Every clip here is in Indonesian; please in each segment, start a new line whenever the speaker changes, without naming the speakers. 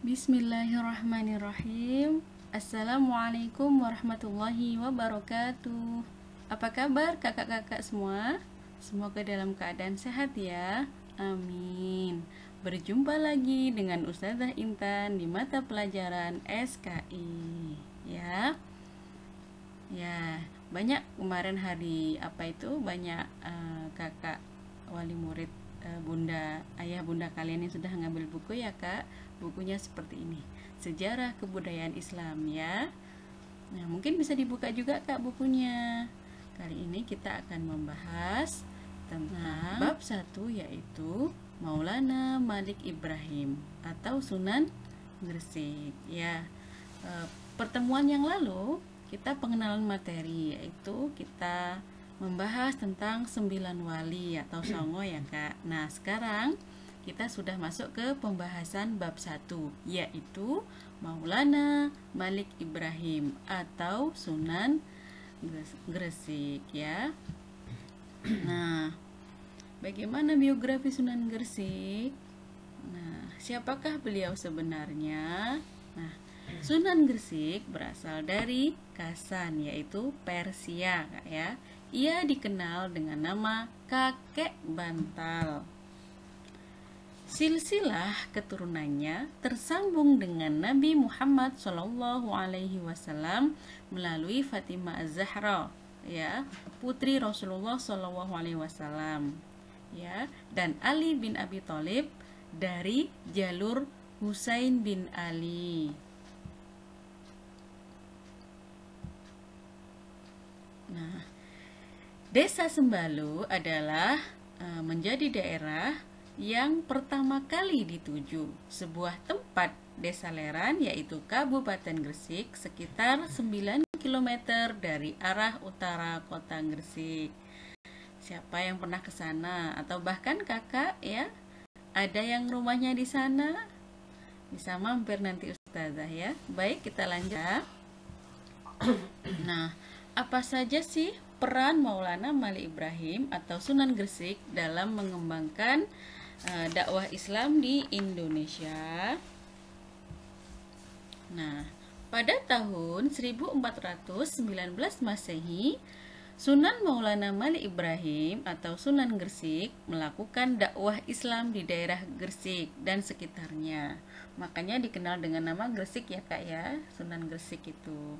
Bismillahirrahmanirrahim. Assalamualaikum warahmatullahi wabarakatuh. Apa kabar kakak-kakak semua? Semoga dalam keadaan sehat ya. Amin. Berjumpa lagi dengan Ustazah Intan di mata pelajaran SKI. Ya. Banyak kemarin hari banyak kakak wali murid, ayah bunda kalian yang sudah ngambil buku ya kak. Bukunya seperti ini, Sejarah Kebudayaan Islam ya. Nah, mungkin bisa dibuka juga kak bukunya. Kali ini kita akan membahas tentang bab 1, yaitu Maulana Malik Ibrahim atau Sunan Gresik ya. Pertemuan yang lalu kita pengenalan materi, yaitu kita membahas tentang 9 wali atau songo ya kak. Nah, sekarang kita sudah masuk ke pembahasan bab 1, yaitu Maulana Malik Ibrahim atau Sunan Gresik ya. Nah, bagaimana biografi Sunan Gresik? Nah, siapakah beliau sebenarnya? Nah, Sunan Gresik berasal dari Kasan, yaitu Persia ya. Ia dikenal dengan nama kakek bantal. Silsilah keturunannya tersambung dengan Nabi Muhammad SAW melalui Fatimah Az-Zahra ya, putri Rasulullah SAW ya, dan Ali bin Abi Thalib dari jalur Husain bin Ali. Nah, Desa Sembalu adalah menjadi daerah yang pertama kali dituju, sebuah tempat desaleran yaitu Kabupaten Gresik, sekitar 9 km dari arah utara kota Gresik. Siapa yang pernah ke sana atau bahkan kakak ya, ada yang rumahnya di sana? Bisa mampir nanti ustazah ya. Baik, kita lanjut. Nah, apa saja sih peran Maulana Malik Ibrahim atau Sunan Gresik dalam mengembangkan dakwah Islam di Indonesia? Nah, pada tahun 1419 Masehi, Sunan Maulana Malik Ibrahim atau Sunan Gresik melakukan dakwah Islam di daerah Gresik dan sekitarnya. Makanya dikenal dengan nama Gresik ya kak ya, Sunan Gresik itu.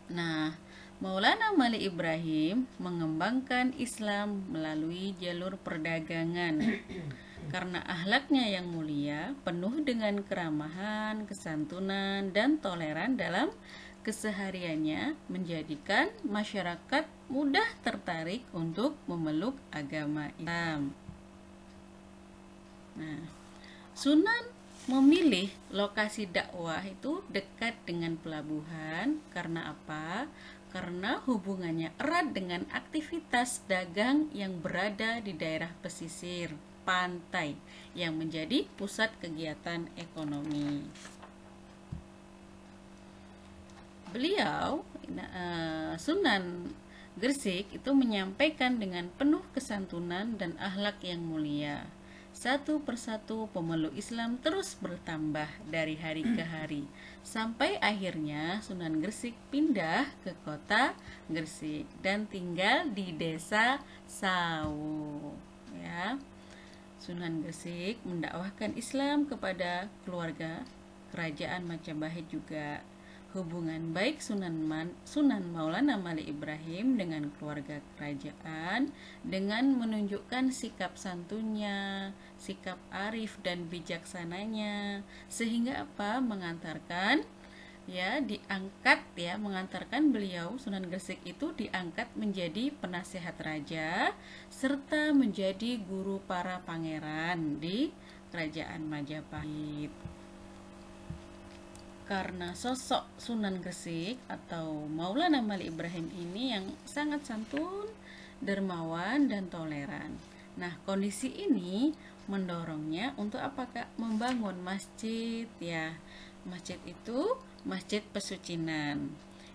Nah, Maulana Malik Ibrahim mengembangkan Islam melalui jalur perdagangan. Karena akhlaknya yang mulia, penuh dengan keramahan, kesantunan, dan toleran dalam kesehariannya, menjadikan masyarakat mudah tertarik untuk memeluk agama Islam. Nah, Sunan memilih lokasi dakwah itu dekat dengan pelabuhan. Karena apa? Karena hubungannya erat dengan aktivitas dagang yang berada di daerah pesisir pantai yang menjadi pusat kegiatan ekonomi. Beliau, Sunan Gresik itu menyampaikan dengan penuh kesantunan dan akhlak yang mulia. Satu persatu pemeluk Islam terus bertambah dari hari ke hari, sampai akhirnya Sunan Gresik pindah ke kota Gresik dan tinggal di desa Sawu ya. Sunan Gresik mendakwahkan Islam kepada keluarga kerajaan Majapahit juga. Hubungan baik Sunan Maulana Malik Ibrahim dengan keluarga kerajaan dengan menunjukkan sikap santunnya, sikap arif dan bijaksananya, sehingga mengantarkan beliau Sunan Gresik itu diangkat menjadi penasehat raja serta menjadi guru para pangeran di kerajaan Majapahit. Karena sosok Sunan Gresik atau Maulana Malik Ibrahim ini yang sangat santun, dermawan, dan toleran. Nah, kondisi ini mendorongnya untuk membangun masjid ya. Masjid itu Masjid Pesucinan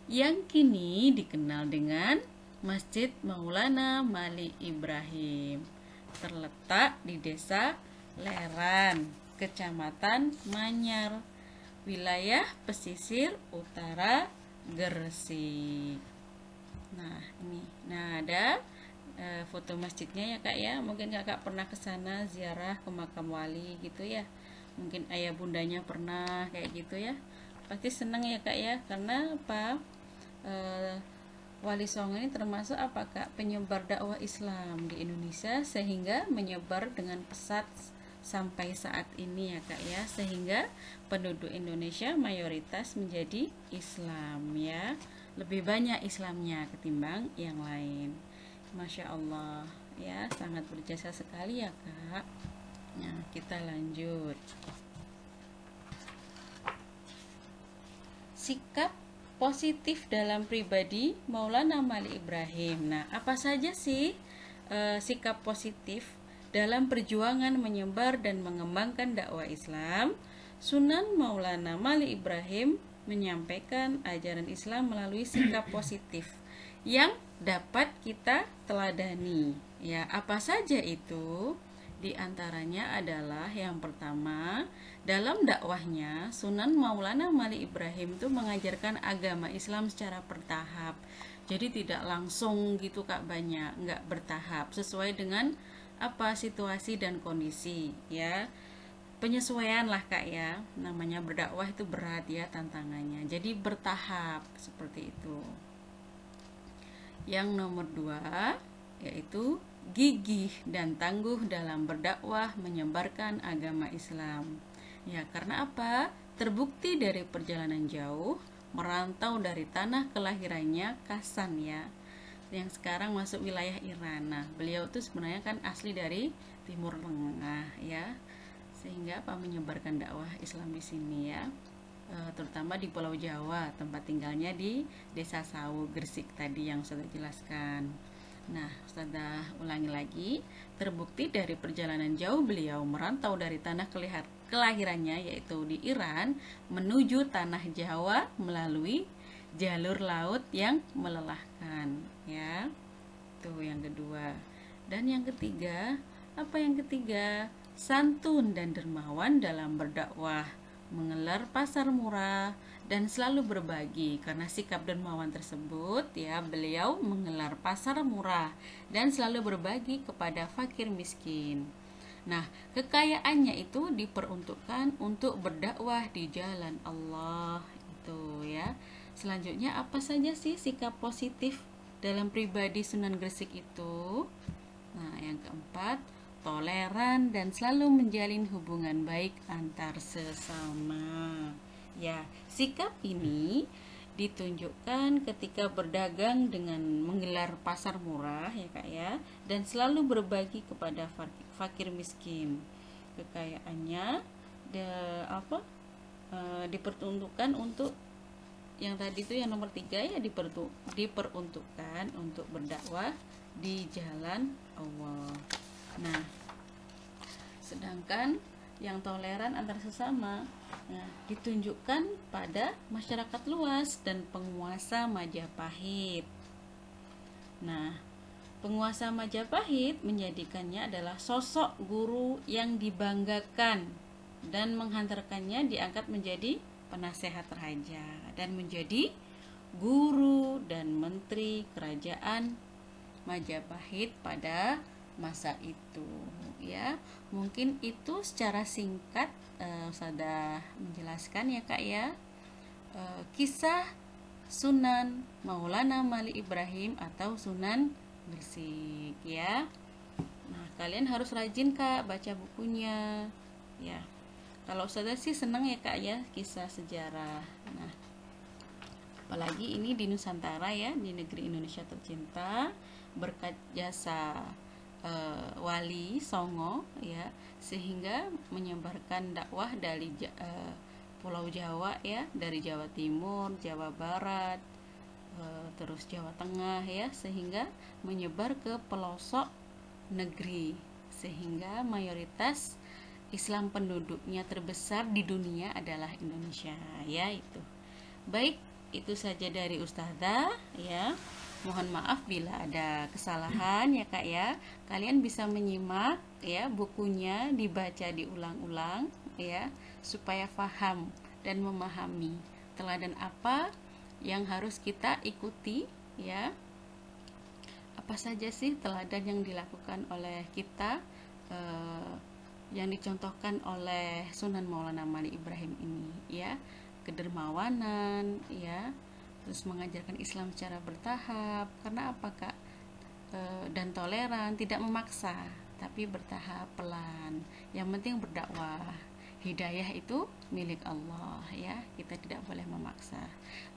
yang kini dikenal dengan Masjid Maulana Malik Ibrahim, terletak di Desa Leran Kecamatan Manyar, wilayah pesisir utara Gresik. Nah, ini. Nah, ada foto masjidnya ya Kak ya. Mungkin Kakak pernah ke sana ziarah ke makam wali gitu ya. Mungkin ayah bundanya pernah kayak gitu ya. Pasti senang ya Kak ya, karena apa? Wali Songo ini termasuk apa Kak? Penyebar dakwah Islam di Indonesia, sehingga menyebar dengan pesat sampai saat ini ya Kak ya, sehingga penduduk Indonesia mayoritas menjadi Islam ya, lebih banyak Islamnya ketimbang yang lain. Masya Allah ya, sangat berjasa sekali ya Kak. Nah, kita lanjut. Sikap positif dalam pribadi Maulana Malik Ibrahim. Nah, apa saja sih sikap positif dalam perjuangan menyebar dan mengembangkan dakwah Islam? Sunan Maulana Malik Ibrahim menyampaikan ajaran Islam melalui sikap positif yang dapat kita teladani. Ya, apa saja itu? Di antaranya adalah yang pertama, dalam dakwahnya Sunan Maulana Malik Ibrahim itu mengajarkan agama Islam secara bertahap. Jadi tidak langsung gitu Kak, banyak, nggak bertahap, sesuai dengan apa situasi dan kondisi ya. Penyesuaian lah Kak ya, namanya berdakwah itu berat ya tantangannya. Jadi bertahap seperti itu. Yang nomor dua yaitu gigih dan tangguh dalam berdakwah menyebarkan agama Islam. Ya, karena apa? Terbukti dari perjalanan jauh merantau dari tanah kelahirannya Kasan ya, yang sekarang masuk wilayah Iran. Nah, beliau itu sebenarnya kan asli dari Timur Tengah ya, sehingga apa, menyebarkan dakwah Islam di sini ya, terutama di Pulau Jawa, tempat tinggalnya di Desa Sawu, Gresik tadi yang sudah jelaskan. Nah, Ustazah ulangi lagi, terbukti dari perjalanan jauh beliau merantau dari tanah kelahirannya yaitu di Iran menuju tanah Jawa melalui jalur laut yang melelahkan ya. Itu yang kedua. Dan yang ketiga, apa yang ketiga? Santun dan dermawan dalam berdakwah, mengelar pasar murah dan selalu berbagi. Karena sikap dermawan tersebut ya, beliau mengelar pasar murah dan selalu berbagi kepada fakir miskin. Nah, kekayaannya itu diperuntukkan untuk berdakwah di jalan Allah itu ya. Selanjutnya, apa saja sih sikap positif dalam pribadi Sunan Gresik itu? Nah, yang keempat, toleran dan selalu menjalin hubungan baik antar sesama. Ya, sikap ini ditunjukkan ketika berdagang dengan menggelar pasar murah ya Kak ya, dan selalu berbagi kepada fakir miskin. Kekayaannya diperuntukkan untuk yang tadi itu, yang nomor 3 ya, diperuntukkan untuk berdakwah di jalan Allah. Nah, sedangkan yang toleran antar sesama ditunjukkan pada masyarakat luas dan penguasa Majapahit. Nah, penguasa Majapahit menjadikannya adalah sosok guru yang dibanggakan dan menghantarkannya diangkat menjadi penasehat raja dan menjadi guru dan menteri kerajaan Majapahit pada masa itu ya. Mungkin itu secara singkat sudah menjelaskan ya Kak ya, kisah Sunan Maulana Malik Ibrahim atau Sunan Gresik ya. Nah, kalian harus rajin Kak baca bukunya ya. Kalau Ustazah sih senang ya Kak ya kisah sejarah. Nah, apalagi ini di Nusantara ya, di negeri Indonesia tercinta, berkat jasa Wali Songo ya, sehingga menyebarkan dakwah dari Pulau Jawa ya, dari Jawa Timur, Jawa Barat, terus Jawa Tengah ya, sehingga menyebar ke pelosok negeri, sehingga mayoritas Islam penduduknya terbesar di dunia adalah Indonesia ya. Itu baik, itu saja dari Ustazah ya. Mohon maaf bila ada kesalahan ya Kak ya. Kalian bisa menyimak ya bukunya, dibaca diulang-ulang ya, supaya paham dan memahami teladan apa yang harus kita ikuti, ya. Apa saja sih teladan yang dilakukan oleh kita, yang dicontohkan oleh Sunan Maulana Malik Ibrahim ini, ya. Kedermawanan, ya, terus mengajarkan Islam secara bertahap. Karena apa, Kak? Dan toleran, tidak memaksa, tapi bertahap, pelan. Yang penting berdakwah. Hidayah itu milik Allah, ya. Kita tidak boleh memaksa.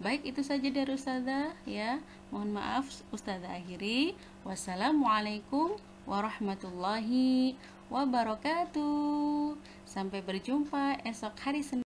Baik, itu saja dari Ustazah, ya. Mohon maaf Ustazah akhiri. Wassalamualaikum warahmatullahi wabarakatuh. Sampai berjumpa esok hari Senin.